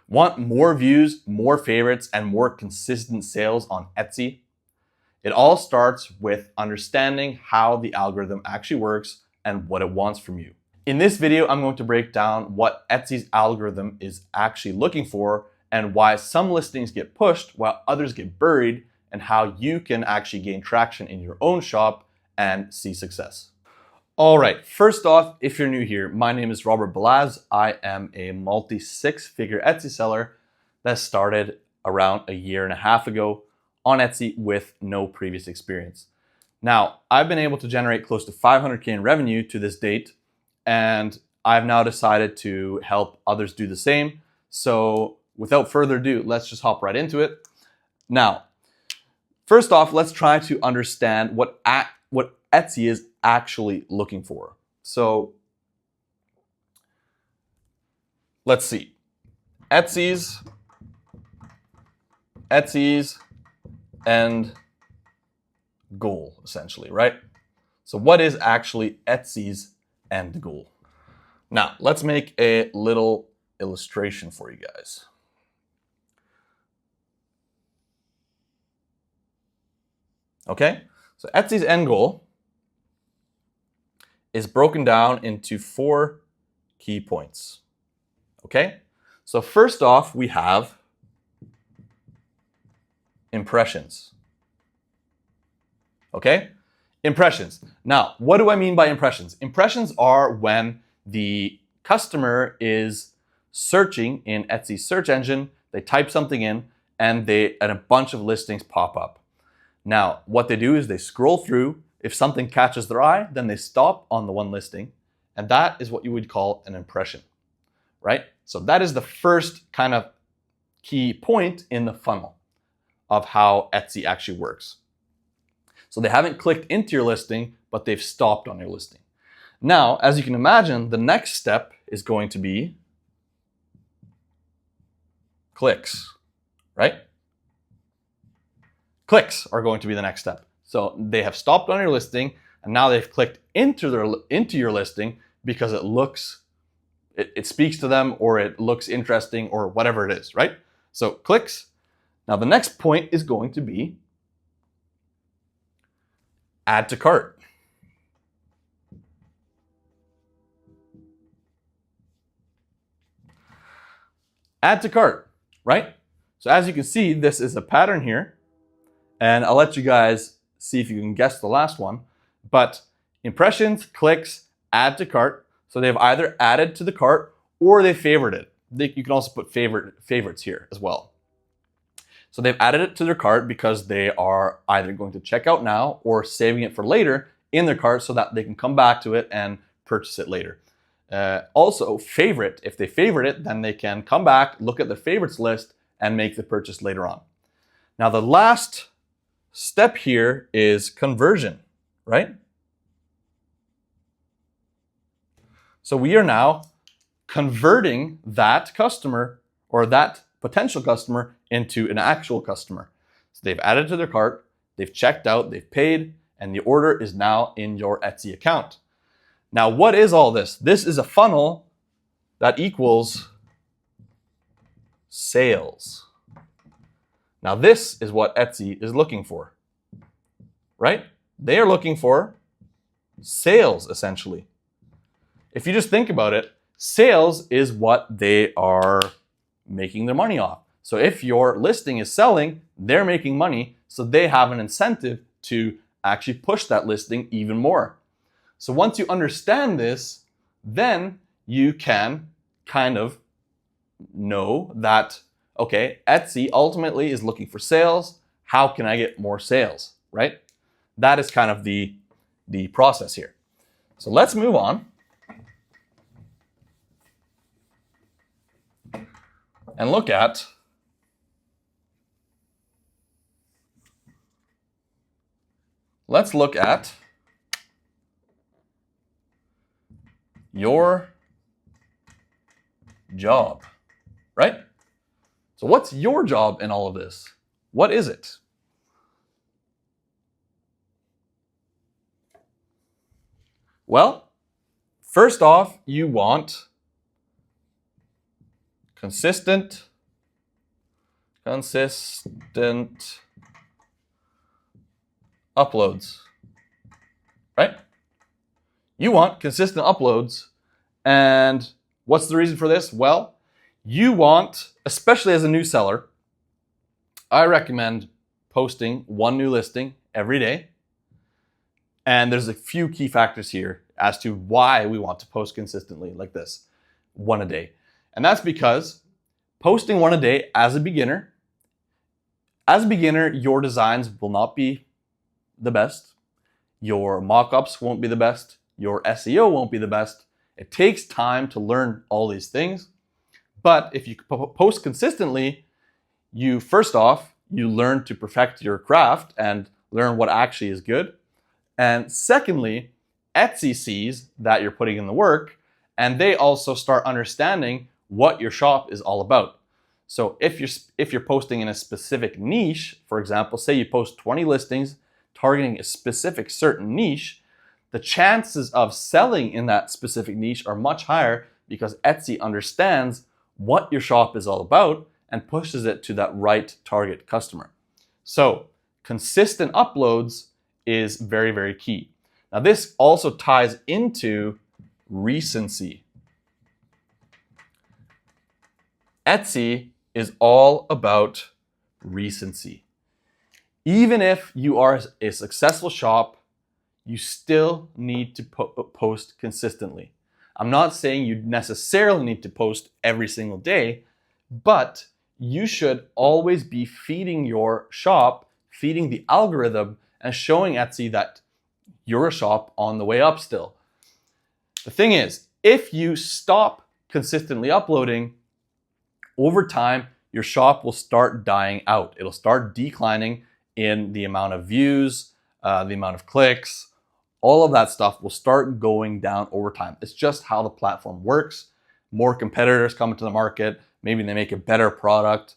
Want more views, more favorites, and more consistent sales on Etsy? It all starts with understanding how the algorithm actually works and what it wants from you. In this video, I'm going to break down what Etsy's algorithm is actually looking for and why some listings get pushed while others get buried, and how you can actually gain traction in your own shop and see success. All right, first off, if you're new here, my name is Robert Balaz. I am a multi-six-figure Etsy seller that started around a year and a half ago on Etsy with no previous experience. Now, I've been able to generate close to 500K in revenue to this date, and I've now decided to help others do the same. So without further ado, let's just hop right into it. Now, first off, let's try to understand what Etsy is actually looking for. So let's see. Etsy's end goal, essentially, right? So what is actually Etsy's end goal? Now, let's make a little illustration for you guys. Okay, so Etsy's end goal is broken down into 4 key points. Okay, so first off, we have impressions. Okay, impressions. Now, what do I mean by impressions? Impressions are when the customer is searching in Etsy's search engine, they type something in, and a bunch of listings pop up. Now, what they do is they scroll through. If something catches their eye, then they stop on the one listing, and that is what you would call an impression, right? So that is the first kind of key point in the funnel of how Etsy actually works. So they haven't clicked into your listing, but they've stopped on your listing. Now, as you can imagine, the next step is going to be clicks, right? Clicks are going to be the next step. So they have stopped on your listing, and now they've clicked into your listing because it speaks to them, or it looks interesting, or whatever it is, right? So clicks. Now the next point is going to be add to cart. Add to cart, right? So as you can see, this is a pattern here, and I'll let you guys see if you can guess the last one. But impressions, clicks, add to cart. So they've either added to the cart or they favorited it. You can also put favorites here as well. So they've added it to their cart because they are either going to check out now or saving it for later in their cart so that they can come back to it and purchase it later. Also, favorite. If they favorite it, then they can come back, look at the favorites list, and make the purchase later on. Now, the last step here is conversion, right? So we are now converting that customer or that potential customer into an actual customer. So they've added to their cart, they've checked out, they've paid, and the order is now in your Etsy account. Now, what is all this? This is a funnel that equals sales. Now, this is what Etsy is looking for, right? They are looking for sales, essentially. If you just think about it, sales is what they are making their money off. So if your listing is selling, they're making money, so they have an incentive to actually push that listing even more. So once you understand this, then you can kind of know that, okay, Etsy ultimately is looking for sales. How can I get more sales, right? That is kind of the process here. So let's move on and look at your job, right? So what's your job in all of this? What is it? Well, first off, you want consistent consistent uploads, right? You want consistent uploads. And what's the reason for this? Well, you want, especially as a new seller, I recommend posting one new listing every day. And there's a few key factors here as to why we want to post consistently like this, one a day. And that's because posting one a day as a beginner, your designs will not be the best. Your mockups won't be the best. Your SEO won't be the best. It takes time to learn all these things. But if you post consistently, you learn to perfect your craft and learn what actually is good. And secondly, Etsy sees that you're putting in the work, and they also start understanding what your shop is all about. So if you're posting in a specific niche, for example, say you post 20 listings targeting a specific certain niche, the chances of selling in that specific niche are much higher because Etsy understands what your shop is all about and pushes it to that right target customer. So consistent uploads is very, very key. Now this also ties into recency. Etsy is all about recency. Even if you are a successful shop, you still need to post consistently. I'm not saying you necessarily need to post every single day, but you should always be feeding your shop, feeding the algorithm, and showing Etsy that you're a shop on the way up still. The thing is, if you stop consistently uploading, over time, your shop will start dying out. It'll start declining in the amount of views, the amount of clicks, all of that stuff will start going down over time. It's just how the platform works. More competitors come into the market. Maybe they make a better product,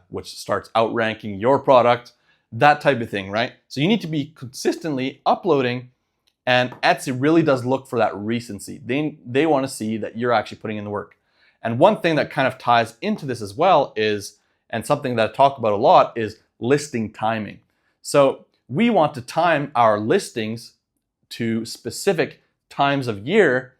which starts outranking your product, that type of thing, right? So you need to be consistently uploading, and Etsy really does look for that recency. They want to see that you're actually putting in the work. And one thing that kind of ties into this as well is, and something that I talk about a lot, is listing timing. So we want to time our listings to specific times of year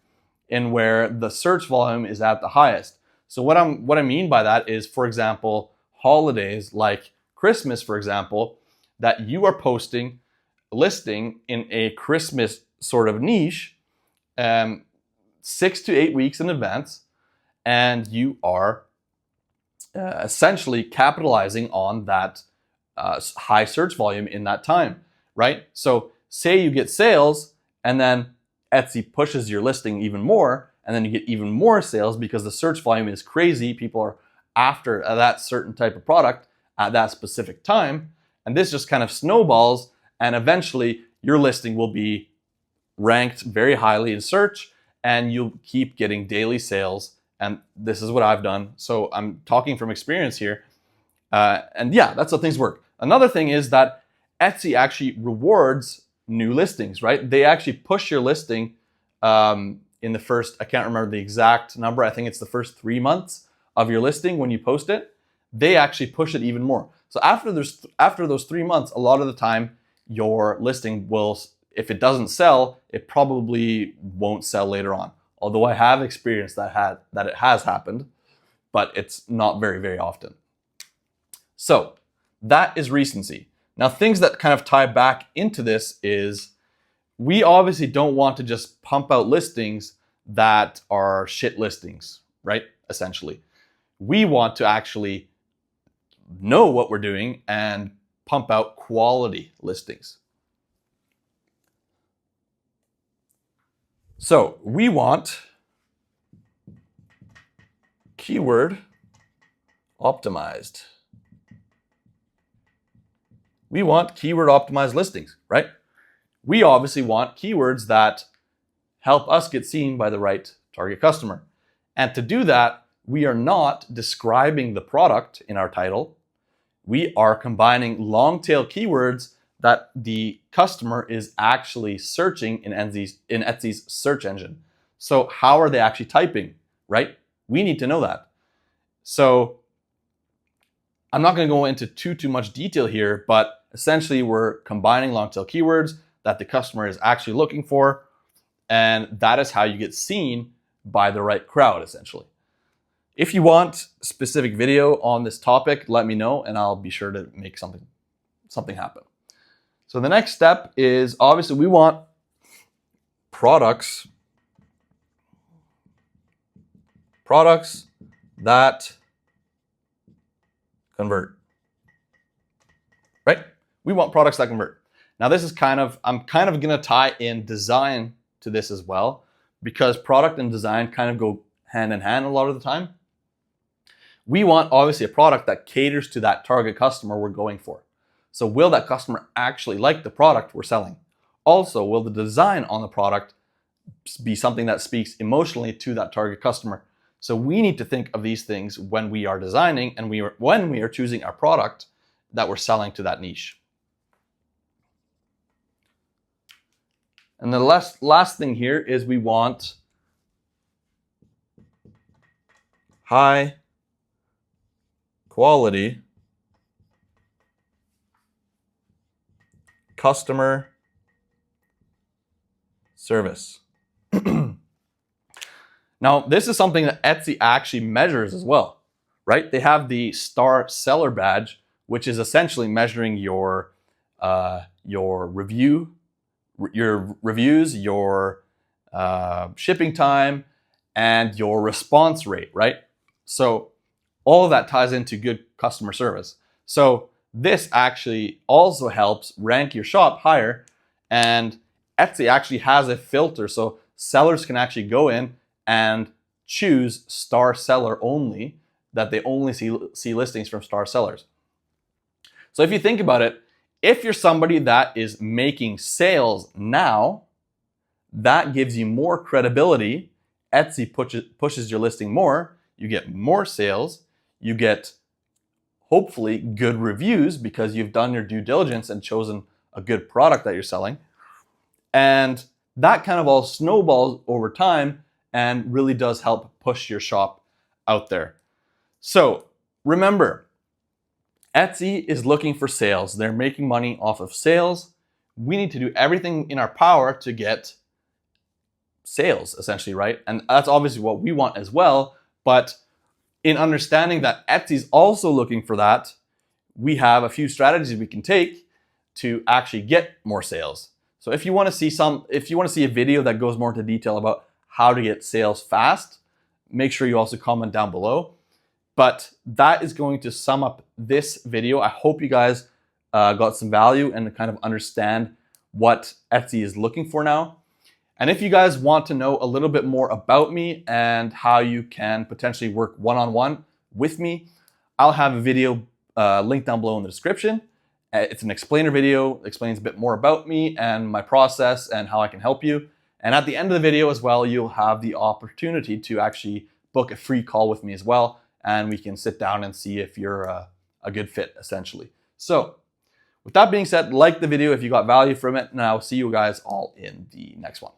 in where the search volume is at the highest. So what I mean by that is, for example, holidays like Christmas, for example, that you are posting a listing in a Christmas sort of niche 6 to 8 weeks in advance, and you are essentially capitalizing on that high search volume in that time, right? So say you get sales and then Etsy pushes your listing even more, and then you get even more sales because the search volume is crazy. People are after that certain type of product at that specific time. And this just kind of snowballs, and eventually your listing will be ranked very highly in search, and you'll keep getting daily sales. And this is what I've done. So I'm talking from experience here. And yeah, that's how things work. Another thing is that Etsy actually rewards new listings, right? They actually push your listing in the first, I can't remember the exact number. I think it's the first 3 months of your listing when you post it. They actually push it even more. So after those 3 months, a lot of the time your listing will, if it doesn't sell, it probably won't sell later on. Although I have experienced that it has happened, but it's not very, very often. So that is recency. Now, things that kind of tie back into this is we obviously don't want to just pump out listings that are shit listings, right? Essentially, we want to actually know what we're doing and pump out quality listings. So we want keyword optimized. We want keyword optimized listings, right? We obviously want keywords that help us get seen by the right target customer. And to do that, we are not describing the product in our title. We are combining long tail keywords that the customer is actually searching in Etsy's search engine. So how are they actually typing, right? We need to know that. So I'm not going to go into too much detail here, but essentially we're combining long tail keywords that the customer is actually looking for, and that is how you get seen by the right crowd, essentially. If you want specific video on this topic, let me know and I'll be sure to make something happen. So the next step is, obviously we want products that convert, right? We want products that convert. Now this is I'm kind of gonna tie in design to this as well, because product and design kind of go hand in hand a lot of the time. We want obviously a product that caters to that target customer we're going for. So will that customer actually like the product we're selling? Also, will the design on the product be something that speaks emotionally to that target customer? So we need to think of these things when we are designing and when we are choosing our product that we're selling to that niche. And the last thing here is we want high quality customer service. Now, this is something that Etsy actually measures as well, right? They have the star seller badge, which is essentially measuring your reviews, your shipping time, and your response rate, right? So all of that ties into good customer service. So this actually also helps rank your shop higher, and Etsy actually has a filter so sellers can actually go in and choose star seller only, that they only see listings from star sellers. So if you think about it, if you're somebody that is making sales now, that gives you more credibility. Etsy pushes your listing more, you get more sales, you get hopefully good reviews because you've done your due diligence and chosen a good product that you're selling. And that kind of all snowballs over time and really does help push your shop out there. So remember, Etsy is looking for sales. They're making money off of sales. We need to do everything in our power to get sales, essentially, right? And that's obviously what we want as well. But in understanding that Etsy is also looking for that, we have a few strategies we can take to actually get more sales. So if you want to see a video that goes more into detail about how to get sales fast, make sure you also comment down below. But that is going to sum up this video. I hope you guys got some value and kind of understand what Etsy is looking for now. And if you guys want to know a little bit more about me and how you can potentially work one-on-one with me, I'll have a video linked down below in the description. It's an explainer video, explains a bit more about me and my process and how I can help you. And at the end of the video as well, you'll have the opportunity to actually book a free call with me as well. And we can sit down and see if you're a good fit, essentially. So with that being said, like the video if you got value from it, and I'll see you guys all in the next one.